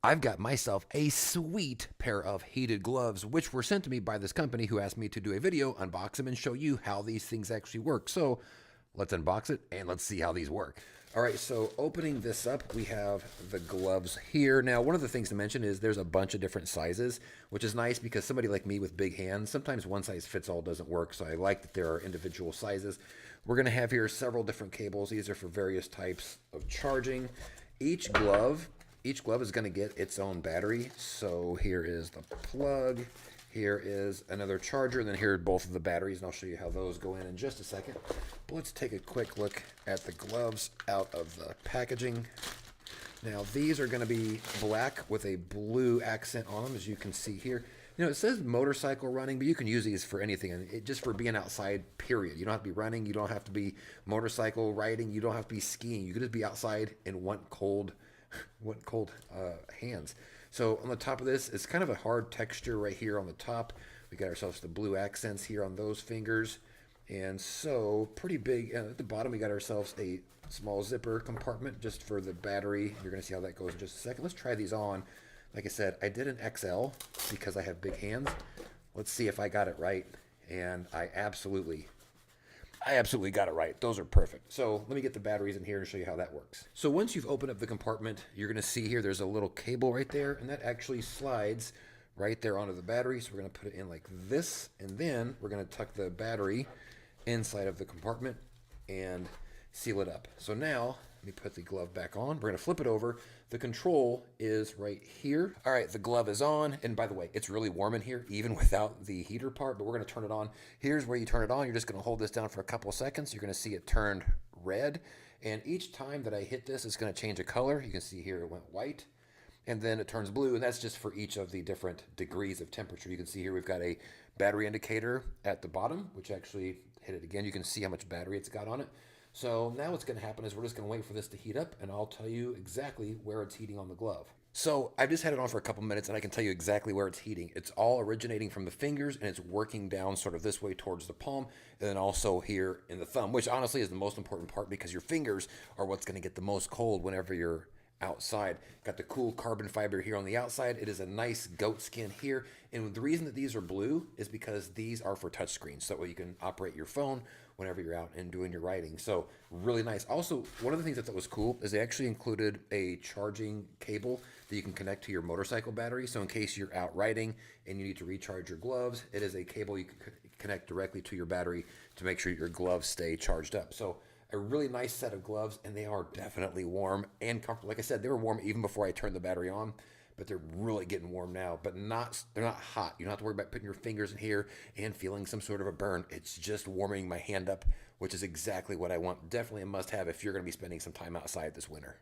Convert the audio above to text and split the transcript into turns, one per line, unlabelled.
I've got myself a sweet pair of heated gloves, which were sent to me by this company who asked me to do a video, unbox them, and show you how these things actually work. So let's unbox it and let's see how these work. All right, so opening this up, we have the gloves here. Now, one of the things to mention is there's a bunch of different sizes, which is nice because somebody like me with big hands, sometimes one size fits all doesn't work. So I like that there are individual sizes. We're gonna have here several different cables. These are for various types of charging. Each glove is going to get its own battery. So here is the plug. Here is another charger. And then here are both of the batteries. And I'll show you how those go in just a second. But let's take a quick look at the gloves out of the packaging. Now these are going to be black with a blue accent on them, as you can see here. You know, it says motorcycle running, but you can use these for anything, and just for being outside, period. You don't have to be running. You don't have to be motorcycle riding. You don't have to be skiing. You can just be outside and want cold hands. So on the top of this, it's kind of a hard texture right here on the top. We got ourselves the blue accents here on those fingers. And so pretty big. At the bottom, we got ourselves a small zipper compartment just for the battery. You're going to see how that goes in just a second. Let's try these on. Like I said, I did an XL because I have big hands. Let's see if I got it right. And I absolutely got it right. Those are perfect. So let me get the batteries in here and show you how that works. So once you've opened up the compartment, you're going to see here there's a little cable right there, and that actually slides right there onto the battery. So we're going to put it in like this, and then we're going to tuck the battery inside of the compartment and seal it up. So now let me put the glove back on. We're going to flip it over. The control is right here. All right, the glove is on. And by the way, it's really warm in here, even without the heater part, but we're going to turn it on. Here's where you turn it on. You're just going to hold this down for a couple of seconds. You're going to see it turned red. And each time that I hit this, it's going to change a color. You can see here it went white. And then it turns blue, and that's just for each of the different degrees of temperature. You can see here we've got a battery indicator at the bottom, which actually hit it again. You can see how much battery it's got on it. So now what's going to happen is we're just going to wait for this to heat up, and I'll tell you exactly where it's heating on the glove. So I've just had it on for a couple minutes, and I can tell you exactly where it's heating. It's all originating from the fingers, and it's working down sort of this way towards the palm, and then also here in the thumb, which honestly is the most important part because your fingers are what's going to get the most cold whenever you're outside. Got the cool carbon fiber here on the outside. It is a nice goat skin here. And the reason that these are blue is because these are for touchscreens. So that way you can operate your phone whenever you're out and doing your writing. So really nice. Also, one of the things I thought was cool is they actually included a charging cable that you can connect to your motorcycle battery. So in case you're out riding and you need to recharge your gloves, it is a cable you can connect directly to your battery to make sure your gloves stay charged up. So a really nice set of gloves, and they are definitely warm and comfortable. Like I said, they were warm even before I turned the battery on, but they're really getting warm now, but they're not hot. You don't have to worry about putting your fingers in here and feeling some sort of a burn. It's just warming my hand up, which is exactly what I want. Definitely a must have if you're going to be spending some time outside this winter.